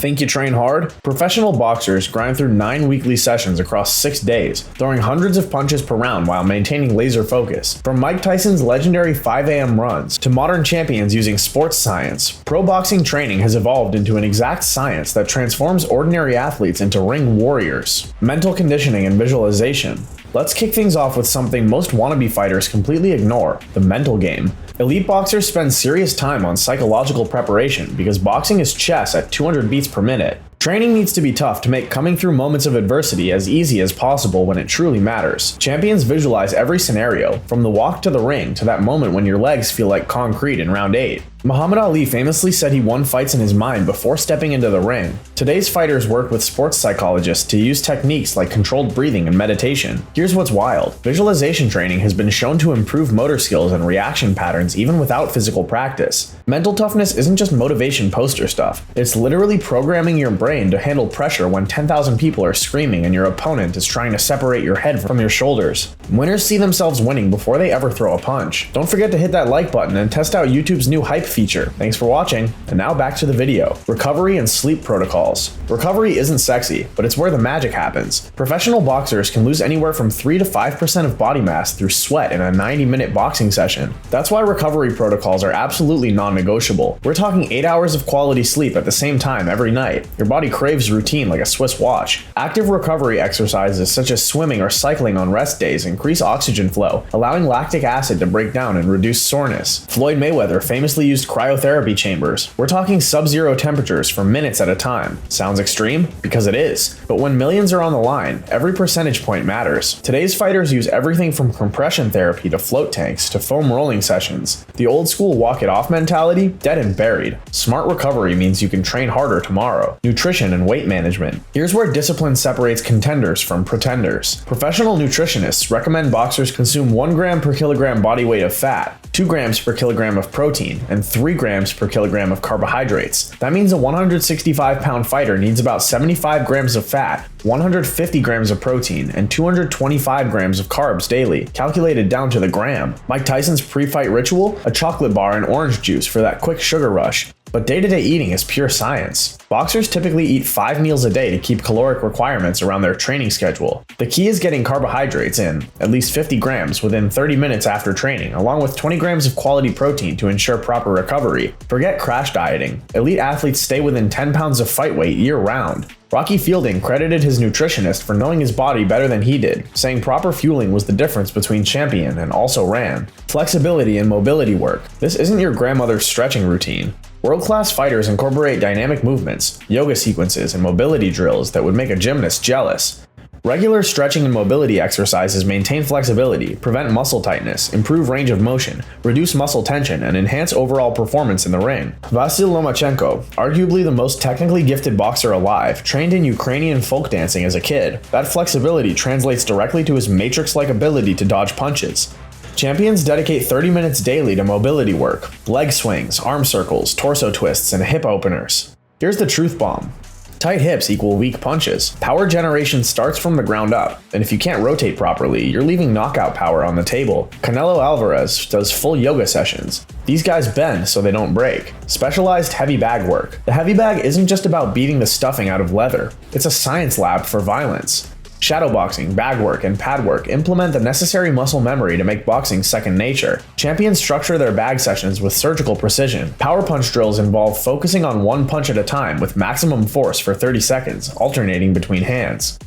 Think you train hard? Professional boxers grind through 9 weekly sessions across 6 days, throwing hundreds of punches per round while maintaining laser focus. From Mike Tyson's legendary 5 a.m. runs to modern champions using sports science, pro boxing training has evolved into an exact science that transforms ordinary athletes into ring warriors. Mental conditioning and visualization. Let's kick things off with something most wannabe fighters completely ignore: the mental game. Elite boxers spend serious time on psychological preparation because boxing is chess at 200 beats per minute. Training needs to be tough to make coming through moments of adversity as easy as possible when it truly matters. Champions visualize every scenario, from the walk to the ring to that moment when your legs feel like concrete in round 8. Muhammad Ali famously said he won fights in his mind before stepping into the ring. Today's fighters work with sports psychologists to use techniques like controlled breathing and meditation. Here's what's wild: visualization training has been shown to improve motor skills and reaction patterns even without physical practice. Mental toughness isn't just motivation poster stuff. It's literally programming your brain to handle pressure when 10,000 people are screaming and your opponent is trying to separate your head from your shoulders. Winners see themselves winning before they ever throw a punch. Don't forget to hit that like button and test out YouTube's new hype feature. Thanks for watching, and now back to the video. Recovery and sleep protocols. Recovery isn't sexy, but it's where the magic happens. Professional boxers can lose anywhere from 3 to 5% of body mass through sweat in a 90-minute boxing session. That's why recovery protocols are absolutely non-negotiable. We're talking 8 hours of quality sleep at the same time every night. Your body craves routine like a Swiss watch. Active recovery exercises such as swimming or cycling on rest days increase oxygen flow, allowing lactic acid to break down and reduce soreness. Floyd Mayweather famously used cryotherapy chambers. We're talking sub-zero temperatures for minutes at a time. Sounds extreme? Because it is. But when millions are on the line, every percentage point matters. Today's fighters use everything from compression therapy to float tanks to foam rolling sessions. The old school walk it off mentality, dead and buried. Smart recovery means you can train harder tomorrow. Nutrition and weight management. Here's where discipline separates contenders from pretenders. Professional nutritionists recommend boxers consume 1 gram per kilogram body weight of fat, 2 grams per kilogram of protein, and 3 grams per kilogram of carbohydrates. That means a 165-pound fighter needs about 75 grams of fat, 150 grams of protein, and 225 grams of carbs daily, calculated down to the gram. Mike Tyson's pre-fight ritual? A chocolate bar and orange juice for that quick sugar rush. But day-to-day eating is pure science. Boxers typically eat 5 meals a day to keep caloric requirements around their training schedule. The key is getting carbohydrates in, at least 50 grams, within 30 minutes after training, along with 20 grams of quality protein to ensure proper recovery. Forget crash dieting. Elite athletes stay within 10 pounds of fight weight year-round. Rocky Fielding credited his nutritionist for knowing his body better than he did, saying proper fueling was the difference between champion and also ran. Flexibility and mobility work. This isn't your grandmother's stretching routine. World-class fighters incorporate dynamic movements, yoga sequences, and mobility drills that would make a gymnast jealous. Regular stretching and mobility exercises maintain flexibility, prevent muscle tightness, improve range of motion, reduce muscle tension, and enhance overall performance in the ring. Vasyl Lomachenko, arguably the most technically gifted boxer alive, trained in Ukrainian folk dancing as a kid. That flexibility translates directly to his matrix-like ability to dodge punches. Champions dedicate 30 minutes daily to mobility work: leg swings, arm circles, torso twists, and hip openers. Here's the truth bomb. Tight hips equal weak punches. Power generation starts from the ground up, and if you can't rotate properly, you're leaving knockout power on the table. Canelo Alvarez does full yoga sessions. These guys bend so they don't break. Specialized heavy bag work. The heavy bag isn't just about beating the stuffing out of leather. It's a science lab for violence. Shadowboxing, bag work, and pad work implement the necessary muscle memory to make boxing second nature. Champions structure their bag sessions with surgical precision. Power punch drills involve focusing on one punch at a time with maximum force for 30 seconds, alternating between hands.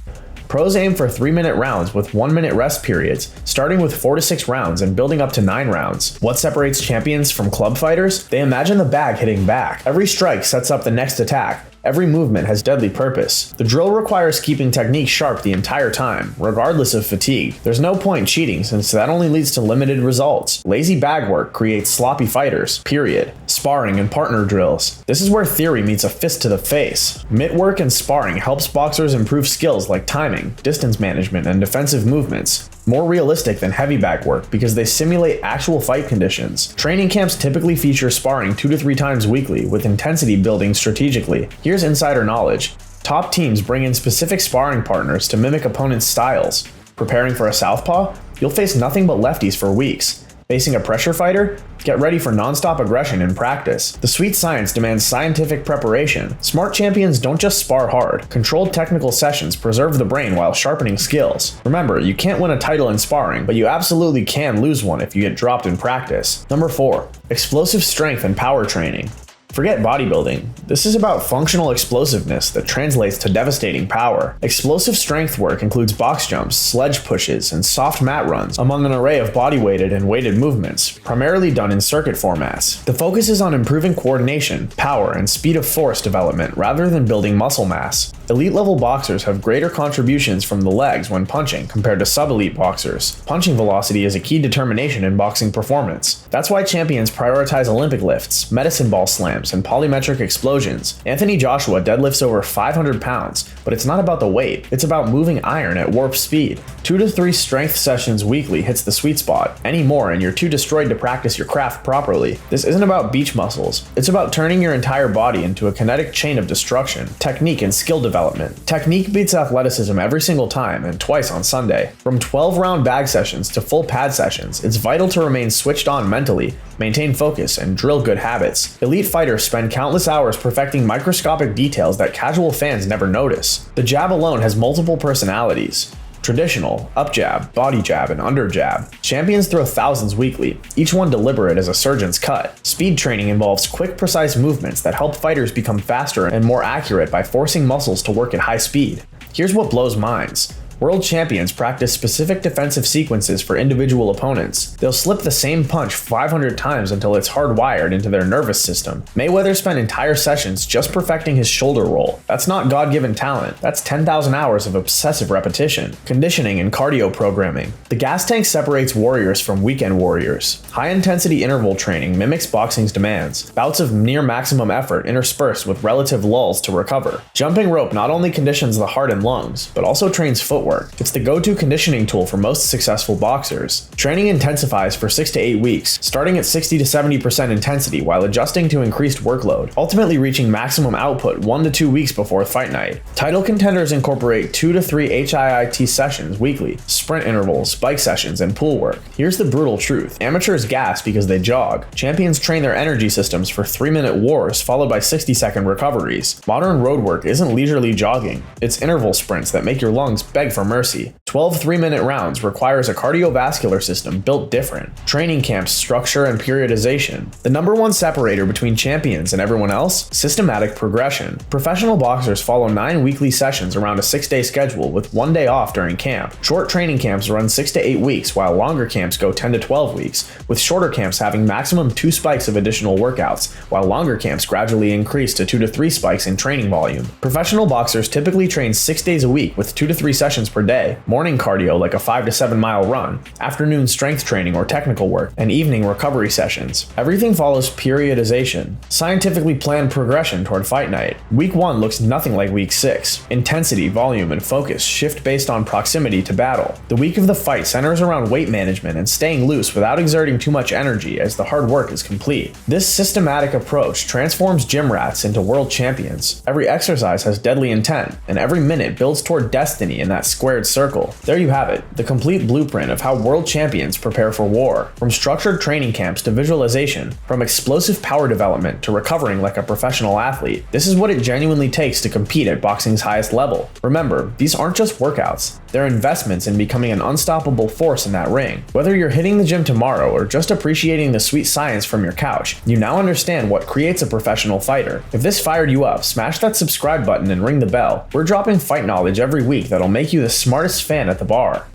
Pros aim for 3-minute rounds with 1-minute rest periods, starting with 4 to 6 rounds and building up to 9 rounds. What separates champions from club fighters? They imagine the bag hitting back. Every strike sets up the next attack. Every movement has deadly purpose. The drill requires keeping technique sharp the entire time, regardless of fatigue. There's no point cheating since that only leads to limited results. Lazy bag work creates sloppy fighters, period. Sparring and partner drills. This is where theory meets a fist to the face. Mitt work and sparring helps boxers improve skills like timing, distance management, and defensive movements. More realistic than heavy bag work because they simulate actual fight conditions. Training camps typically feature sparring 2 to 3 times weekly, with intensity building strategically. Here's insider knowledge. Top teams bring in specific sparring partners to mimic opponents' styles. Preparing for a southpaw? You'll face nothing but lefties for weeks. Facing a pressure fighter? Get ready for non-stop aggression in practice. The sweet science demands scientific preparation. Smart champions don't just spar hard. Controlled technical sessions preserve the brain while sharpening skills. Remember, you can't win a title in sparring, but you absolutely can lose one if you get dropped in practice. Number 4. Explosive strength and power training. Forget bodybuilding. This is about functional explosiveness that translates to devastating power. Explosive strength work includes box jumps, sledge pushes, and soft mat runs, among an array of body-weighted and weighted movements, primarily done in circuit formats. The focus is on improving coordination, power, and speed of force development rather than building muscle mass. Elite-level boxers have greater contributions from the legs when punching compared to sub-elite boxers. Punching velocity is a key determination in boxing performance. That's why champions prioritize Olympic lifts, medicine ball slams, and polymetric explosions. Anthony Joshua deadlifts over 500 pounds, but it's not about the weight, it's about moving iron at warp speed. 2 to 3 strength sessions weekly hits the sweet spot. Any more and you're too destroyed to practice your craft properly. This isn't about beach muscles, it's about turning your entire body into a kinetic chain of destruction, technique and skill development. Technique beats athleticism every single time and twice on Sunday. From 12-round bag sessions to full pad sessions, it's vital to remain switched on mentally, maintain focus, and drill good habits. Elite fighters spend countless hours perfecting microscopic details that casual fans never notice. The jab alone has multiple personalities. Traditional, up jab, body jab, and under jab. Champions throw thousands weekly, each one deliberate as a surgeon's cut. Speed training involves quick, precise movements that help fighters become faster and more accurate by forcing muscles to work at high speed. Here's what blows minds. World champions practice specific defensive sequences for individual opponents. They'll slip the same punch 500 times until it's hardwired into their nervous system. Mayweather spent entire sessions just perfecting his shoulder roll. That's not God-given talent. That's 10,000 hours of obsessive repetition, conditioning, and cardio programming. The gas tank separates warriors from weekend warriors. High-intensity interval training mimics boxing's demands. Bouts of near maximum effort interspersed with relative lulls to recover. Jumping rope not only conditions the heart and lungs, but also trains footwork. It's the go-to conditioning tool for most successful boxers. Training intensifies for 6 to 8 weeks, starting at 60 to 70% intensity while adjusting to increased workload, ultimately reaching maximum output 1 to 2 weeks before fight night. Title contenders incorporate 2 to 3 HIIT sessions weekly, sprint intervals, bike sessions, and pool work. Here's the brutal truth. Amateurs gas because they jog. Champions train their energy systems for 3-minute wars followed by 60-second recoveries. Modern roadwork isn't leisurely jogging. It's interval sprints that make your lungs beg for mercy. 12 3-minute rounds requires a cardiovascular system built different. Training camps, structure, and periodization. The number one separator between champions and everyone else? Systematic progression. Professional boxers follow 9 weekly sessions around a 6-day schedule with 1 day off during camp. Short training camps run 6 to 8 weeks while longer camps go 10 to 12 weeks, with shorter camps having maximum 2 spikes of additional workouts, while longer camps gradually increase to 2 to 3 spikes in training volume. Professional boxers typically train 6 days a week with 2 to 3 sessions per day, morning cardio like a 5 to 7 mile run, afternoon strength training or technical work, and evening recovery sessions. Everything follows periodization, scientifically planned progression toward fight night. Week 1 looks nothing like week 6. Intensity, volume, and focus shift based on proximity to battle. The week of the fight centers around weight management and staying loose without exerting too much energy as the hard work is complete. This systematic approach transforms gym rats into world champions. Every exercise has deadly intent, and every minute builds toward destiny in that squared circle. There you have it, the complete blueprint of how world champions prepare for war. From structured training camps to visualization, from explosive power development to recovering like a professional athlete, this is what it genuinely takes to compete at boxing's highest level. Remember, these aren't just workouts, they're investments in becoming an unstoppable force in that ring. Whether you're hitting the gym tomorrow or just appreciating the sweet science from your couch, you now understand what creates a professional fighter. If this fired you up, smash that subscribe button and ring the bell. We're dropping fight knowledge every week that'll make you the smartest fan at the bar.